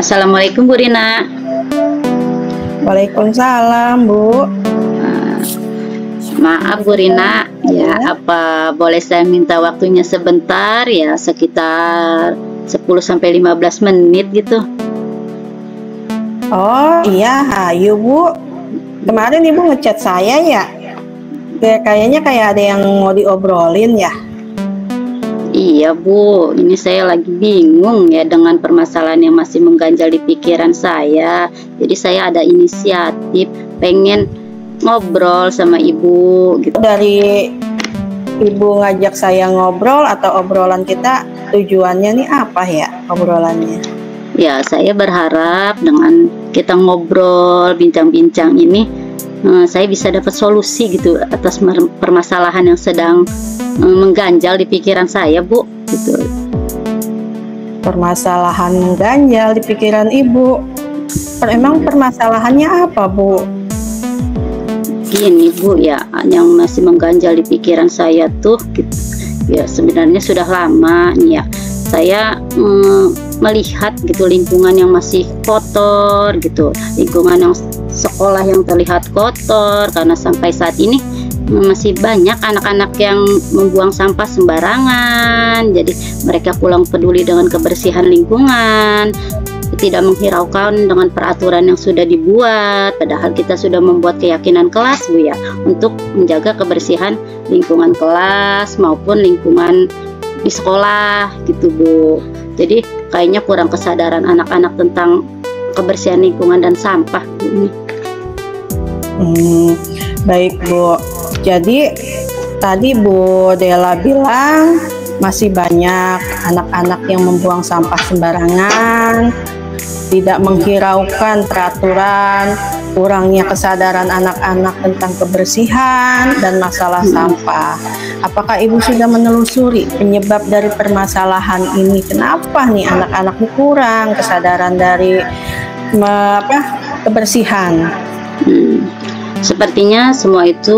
Assalamualaikum Bu Rina. Waalaikumsalam, Bu. Maaf Bu Rina, ya apa boleh saya minta waktunya sebentar ya, sekitar 10-15 menit gitu. Oh iya, ayo Bu. Kemarin Ibu ngechat saya ya. Kayaknya kayak ada yang mau diobrolin ya. Iya Bu, ini saya lagi bingung ya dengan permasalahan yang masih mengganjal di pikiran saya. Jadi saya ada inisiatif pengen ngobrol sama Ibu gitu. Dari Ibu ngajak saya ngobrol atau obrolan kita tujuannya nih apa ya obrolannya? Ya saya berharap dengan kita ngobrol, bincang-bincang ini saya bisa dapat solusi gitu atas permasalahan yang sedang mengganjal di pikiran saya Bu gitu. Permasalahan mengganjal di pikiran Ibu. Emang permasalahannya apa Bu? Gini Bu ya, yang masih mengganjal di pikiran saya tuh gitu, ya sebenarnya sudah lama nih ya. Saya melihat gitu lingkungan yang masih kotor gitu, lingkungan yang sekolah yang terlihat kotor karena sampai saat ini masih banyak anak-anak yang membuang sampah sembarangan. Jadi mereka pulang peduli dengan kebersihan lingkungan, tidak menghiraukan dengan peraturan yang sudah dibuat, padahal kita sudah membuat keyakinan kelas Bu ya untuk menjaga kebersihan lingkungan kelas maupun lingkungan di sekolah gitu Bu. Jadi kayaknya kurang kesadaran anak-anak tentang kebersihan lingkungan dan sampah Bu ini. Baik Bu. Jadi tadi Bu Dela bilang masih banyak anak-anak yang membuang sampah sembarangan, tidak menghiraukan peraturan, kurangnya kesadaran anak-anak tentang kebersihan dan masalah sampah. Apakah Ibu sudah menelusuri penyebab dari permasalahan ini? Kenapa nih anak-anak ini kurang kesadaran dari kebersihan? Sepertinya semua itu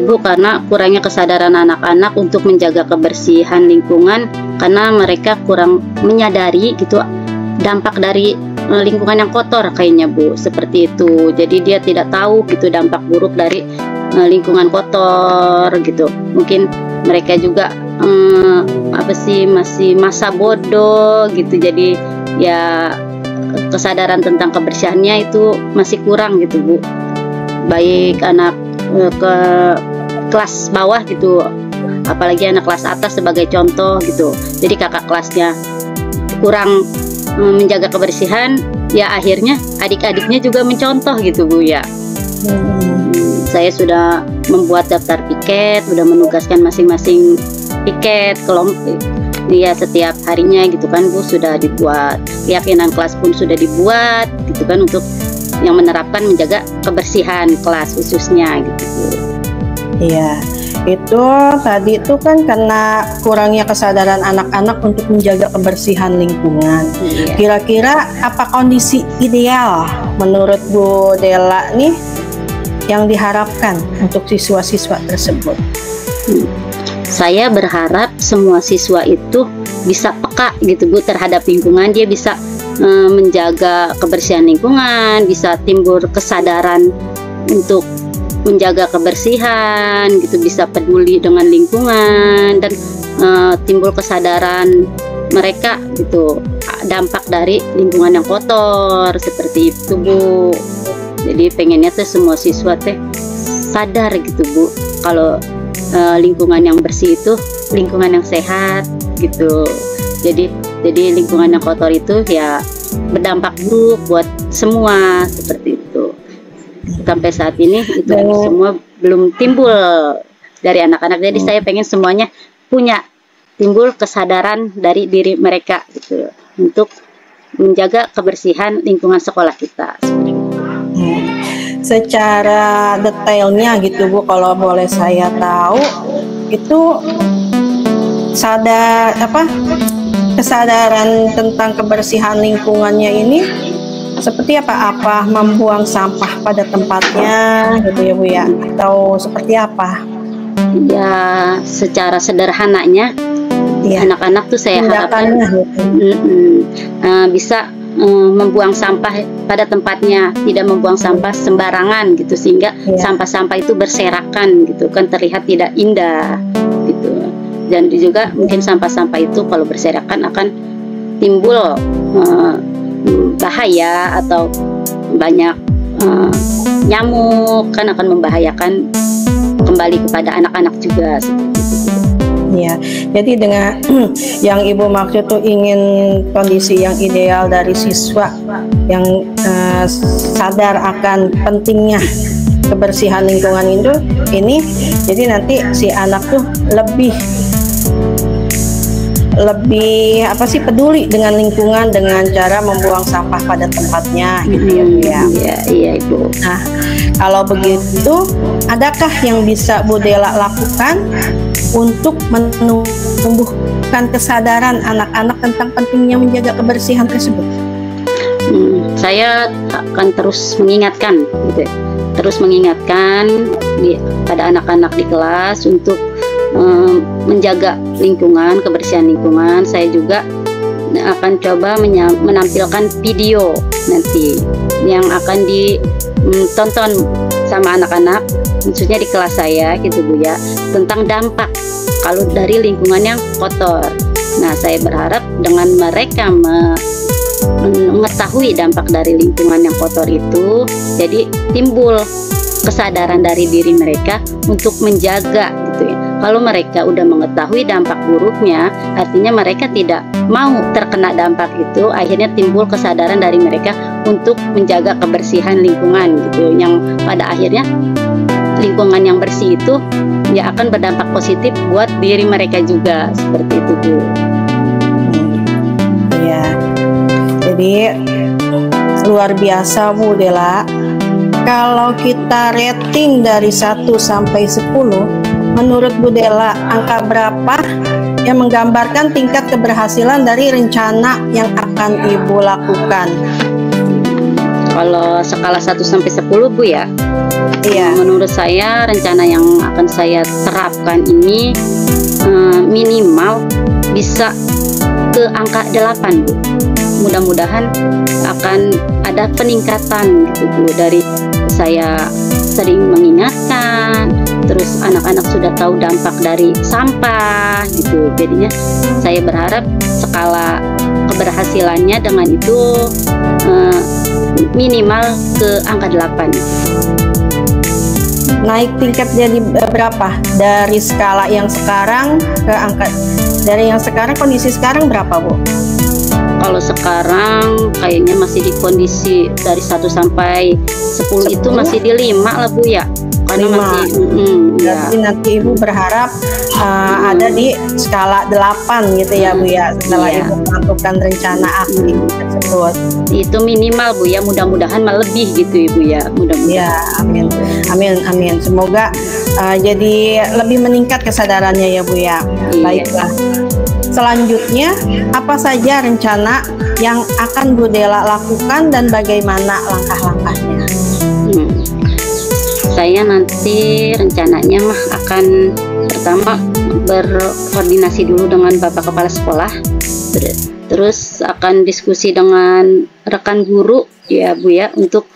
Bu karena kurangnya kesadaran anak-anak untuk menjaga kebersihan lingkungan, karena mereka kurang menyadari gitu dampak dari lingkungan yang kotor kayaknya Bu, seperti itu. Jadi dia tidak tahu gitu dampak buruk dari lingkungan kotor gitu. Mungkin mereka juga masih masa bodoh gitu. Jadi ya kesadaran tentang kebersihannya itu masih kurang gitu Bu. Baik anak ke kelas bawah gitu, apalagi anak kelas atas sebagai contoh gitu. Jadi kakak kelasnya kurang menjaga kebersihan, ya akhirnya adik-adiknya juga mencontoh gitu Bu ya. Saya sudah membuat daftar piket, sudah menugaskan masing-masing piket kelompok ya setiap harinya gitu kan Bu, sudah dibuat. Keyakinan kelas pun sudah dibuat gitu kan untuk yang menerapkan menjaga kebersihan kelas khususnya gitu Bu. Iya, itu tadi itu kan karena kurangnya kesadaran anak-anak untuk menjaga kebersihan lingkungan. Iya. Kira-kira apa kondisi ideal menurut Bu Dela nih yang diharapkan untuk siswa-siswa tersebut? Saya berharap semua siswa itu bisa peka gitu Bu terhadap lingkungan, dia bisa menjaga kebersihan lingkungan, bisa timbul kesadaran untuk menjaga kebersihan gitu, bisa peduli dengan lingkungan dan timbul kesadaran mereka gitu dampak dari lingkungan yang kotor seperti itu Bu. Jadi pengennya tuh semua siswa teh sadar gitu Bu kalau lingkungan yang bersih itu lingkungan yang sehat gitu. Jadi lingkungan yang kotor itu ya berdampak buruk buat semua seperti itu. Sampai saat ini itu semua belum timbul dari anak-anak. Jadi saya pengen semuanya timbul kesadaran dari diri mereka gitu untuk menjaga kebersihan lingkungan sekolah kita. Secara detailnya gitu Bu, kalau boleh saya tahu itu kesadaran tentang kebersihan lingkungannya ini seperti apa? Apa membuang sampah pada tempatnya gitu ya Bu ya? Atau seperti apa? Ya secara sederhananya anak-anak tuh saya harapkan bisa membuang sampah pada tempatnya, tidak membuang sampah sembarangan gitu, sehingga sampah-sampah itu berserakan gitu kan, terlihat tidak indah gitu. Dan juga mungkin sampah-sampah itu kalau berserakan akan timbul bahaya atau banyak nyamuk, kan akan membahayakan kembali kepada anak-anak juga seperti itu. Ya, jadi dengan yang Ibu maksud tuh ingin kondisi yang ideal dari siswa yang sadar akan pentingnya kebersihan lingkungan itu, ini jadi nanti si anak tuh lebih peduli dengan lingkungan dengan cara membuang sampah pada tempatnya gitu ya Bu ya. Iya Ibu. Nah, kalau begitu adakah yang bisa Bu Dela lakukan untuk menumbuhkan kesadaran anak-anak tentang pentingnya menjaga kebersihan tersebut? Saya akan terus mengingatkan gitu, pada anak-anak di kelas untuk menjaga lingkungan, kebersihan lingkungan. Saya juga akan coba menampilkan video nanti yang akan ditonton sama anak-anak, khususnya di kelas saya gitu Bu ya, tentang dampak kalau dari lingkungan yang kotor. Nah, saya berharap dengan mereka mengetahui dampak dari lingkungan yang kotor itu, jadi timbul kesadaran dari diri mereka untuk menjaga gitu ya. Kalau mereka udah mengetahui dampak buruknya, artinya mereka tidak mau terkena dampak itu, akhirnya timbul kesadaran dari mereka untuk menjaga kebersihan lingkungan gitu, yang pada akhirnya lingkungan yang bersih itu ya akan berdampak positif buat diri mereka juga, seperti itu Bu. Ya, jadi luar biasa Bu Dela. Kalau kita rating dari 1 sampai 10, menurut Bu Dela angka berapa yang menggambarkan tingkat keberhasilan dari rencana yang akan Ibu lakukan? Kalau skala 1 sampai 10 Bu ya. Iya. Menurut saya rencana yang akan saya terapkan ini minimal bisa ke angka 8 Bu. Mudah-mudahan akan ada peningkatan gitu Bu, dari saya sering mengingatkan, terus anak-anak sudah tahu dampak dari sampah gitu. Jadinya saya berharap skala keberhasilannya dengan itu minimal ke angka 8. Naik tingkat jadi berapa? Dari skala yang sekarang ke angka, dari yang sekarang, kondisi sekarang berapa Bu? Kalau sekarang kayaknya masih di kondisi dari 1 sampai 10 itu masih di 5 lah Bu ya. Karena 5. masih Berarti nanti Ibu berharap ada di skala 8 gitu ya Bu ya, setelah Ibu melakukan rencana aktif tersebut. Itu minimal Bu ya, mudah-mudahan lebih gitu Ibu ya, mudah-mudahan. Ya, amin. Amin, amin. Semoga jadi lebih meningkat kesadarannya ya Bu ya. Baiklah. Selanjutnya, apa saja rencana yang akan Bu Dela lakukan dan bagaimana langkah-langkahnya? Saya nanti rencananya akan pertama berkoordinasi dulu dengan Bapak Kepala Sekolah, terus akan diskusi dengan rekan guru ya Bu ya, untuk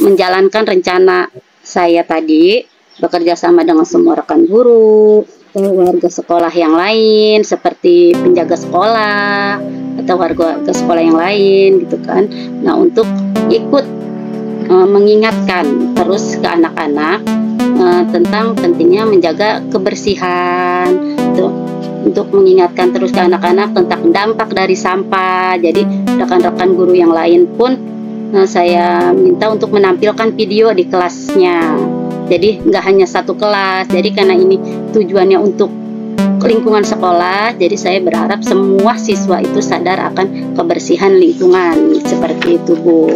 menjalankan rencana saya tadi, bekerja sama dengan semua rekan guru, warga sekolah yang lain seperti penjaga sekolah atau warga sekolah yang lain gitu kan. Nah, untuk ikut mengingatkan terus ke anak-anak tentang pentingnya menjaga kebersihan, untuk mengingatkan terus ke anak-anak tentang dampak dari sampah. Jadi rekan-rekan guru yang lain pun saya minta untuk menampilkan video di kelasnya. Jadi nggak hanya satu kelas. Jadi karena ini tujuannya untuk lingkungan sekolah, jadi saya berharap semua siswa itu sadar akan kebersihan lingkungan, seperti itu Bu.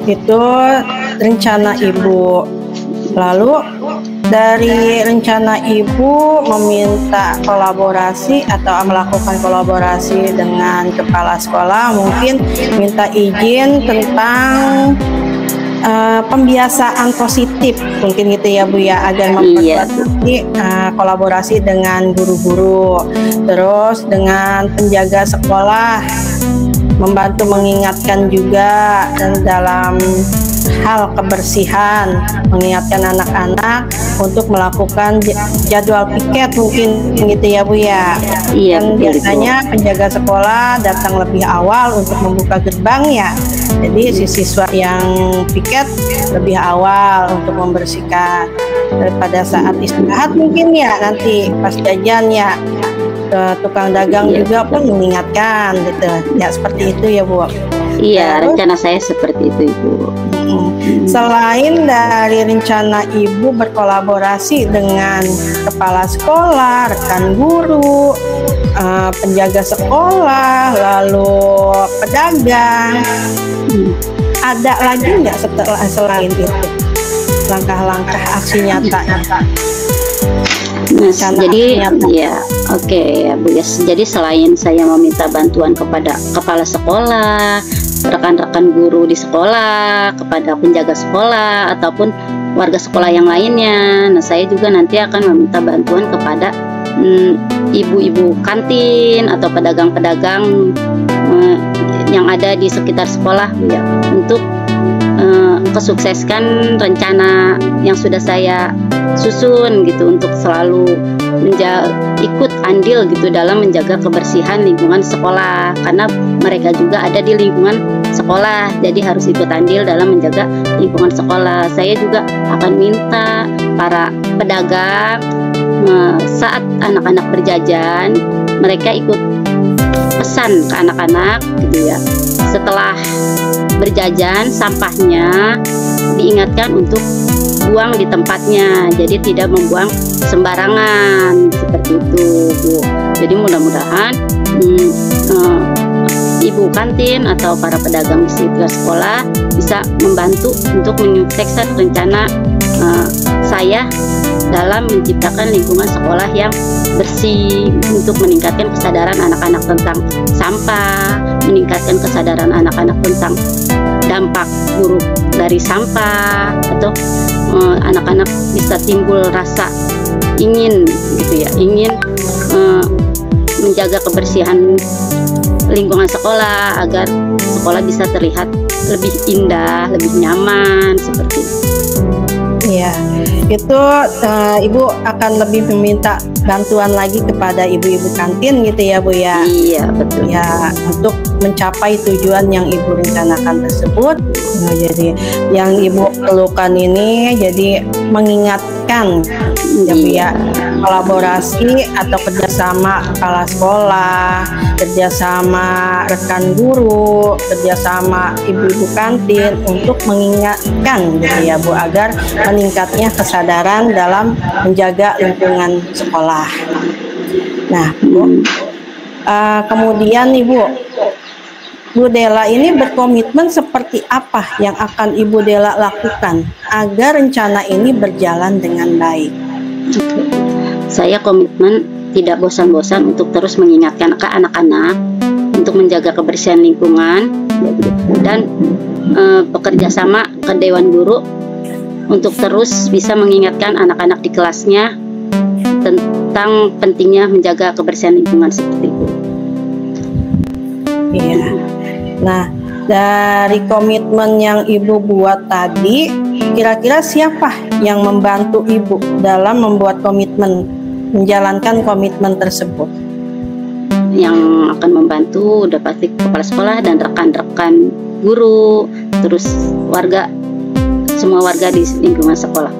Itu rencana Ibu. Lalu dari rencana Ibu meminta kolaborasi atau melakukan kolaborasi dengan kepala sekolah, mungkin minta izin tentang pembiasaan positif mungkin gitu ya Bu ya, agar memperkuat kolaborasi dengan guru-guru, terus dengan penjaga sekolah, membantu mengingatkan juga dan dalam hal kebersihan, mengingatkan anak-anak untuk melakukan jadwal piket mungkin gitu ya Bu ya. Iya, Dan biasanya penjaga sekolah datang lebih awal untuk membuka gerbang ya. Jadi si siswa yang piket lebih awal untuk membersihkan, daripada saat istirahat mungkin ya, nanti pas jajan ya tukang dagang juga pun mengingatkan gitu ya, seperti itu ya Bu. Iya, rencana saya seperti itu Ibu. Selain dari rencana Ibu berkolaborasi dengan kepala sekolah, rekan guru, penjaga sekolah, lalu pedagang, ada lagi nggak selain itu langkah-langkah aksi nyata? Jadi ya oke ya Bu ya. Jadi selain saya meminta bantuan kepada kepala sekolah, rekan-rekan guru di sekolah, kepada penjaga sekolah ataupun warga sekolah yang lainnya, nah saya juga nanti akan meminta bantuan kepada ibu-ibu kantin atau pedagang-pedagang yang ada di sekitar sekolah Bu ya, untuk kesukseskan rencana yang sudah saya susun gitu, untuk selalu ikut andil gitu dalam menjaga kebersihan lingkungan sekolah, karena mereka juga ada di lingkungan sekolah, jadi harus ikut andil dalam menjaga lingkungan sekolah. Saya juga akan minta para pedagang saat anak-anak berjajan, mereka ikut pesan ke anak-anak gitu ya, setelah berjajan sampahnya diingatkan untuk buang di tempatnya, jadi tidak membuang sembarangan seperti itu Bu. Jadi mudah-mudahan ibu kantin atau para pedagang di sekitar sekolah bisa membantu untuk menyukseskan rencana saya dalam menciptakan lingkungan sekolah yang bersih, untuk meningkatkan kesadaran anak-anak tentang sampah, meningkatkan kesadaran anak-anak tentang dampak buruk dari sampah, atau anak-anak bisa timbul rasa ingin gitu ya, ingin menjaga kebersihan lingkungan sekolah agar sekolah bisa terlihat lebih indah, lebih nyaman seperti itu. Iya, itu Ibu akan lebih meminta bantuan lagi kepada ibu-ibu kantin gitu ya Bu ya. Iya betul ya, untuk mencapai tujuan yang Ibu rencanakan tersebut. Nah, jadi yang Ibu perlukan ini jadi mengingatkan ya Bu ya, kolaborasi atau kerjasama kepala sekolah, kerjasama rekan guru, kerjasama ibu-ibu kantin untuk mengingatkan gitu ya Bu, agar meningkatnya kesadaran dalam menjaga lingkungan sekolah. Nah Bu, kemudian Bu Dela ini berkomitmen seperti apa yang akan Ibu Dela lakukan agar rencana ini berjalan dengan baik? Saya komitmen tidak bosan-bosan untuk terus mengingatkan ke anak-anak untuk menjaga kebersihan lingkungan, dan bekerja sama ke Dewan Guru untuk terus bisa mengingatkan anak-anak di kelasnya tentang pentingnya menjaga kebersihan lingkungan seperti itu. Iya. Nah, dari komitmen yang Ibu buat tadi, kira-kira siapa yang membantu Ibu dalam membuat komitmen, menjalankan komitmen tersebut? Yang akan membantu udah pasti kepala sekolah dan rekan-rekan guru, terus warga, semua warga di lingkungan sekolah.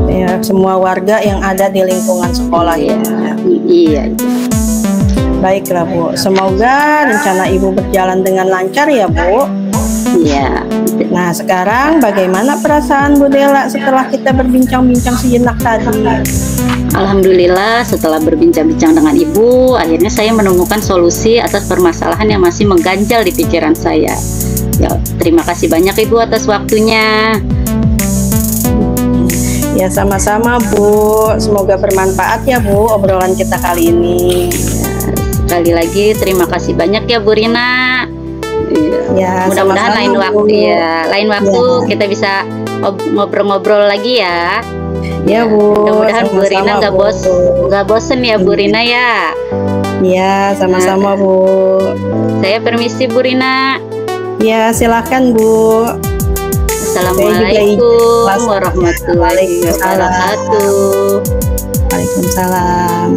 Ya, semua warga yang ada di lingkungan sekolah ya. Iya. Baiklah Bu, semoga rencana Ibu berjalan dengan lancar ya Bu. Iya. Nah sekarang bagaimana perasaan Bu Dela setelah kita berbincang-bincang sejenak tadi? Alhamdulillah, setelah berbincang-bincang dengan Ibu, akhirnya saya menemukan solusi atas permasalahan yang masih mengganjal di pikiran saya. Ya, terima kasih banyak Ibu atas waktunya. Ya sama-sama Bu, semoga bermanfaat ya Bu obrolan kita kali ini. Sekali lagi terima kasih banyak ya Bu Rina. Ya. Ya, Mudah-mudahan sama-sama, lain Bu. waktu ya, lain waktu Ya. kita bisa ngobrol-ngobrol lagi ya. Ya, Bu. Mudah-mudahan Bu Sama-sama, Rina Bu. nggak bosen ya Bu Rina ya. Ya, sama-sama, Bu. Saya permisi Bu Rina. Ya, silakan, Bu. Assalamualaikum warahmatullahi wabarakatuh. Waalaikumsalam.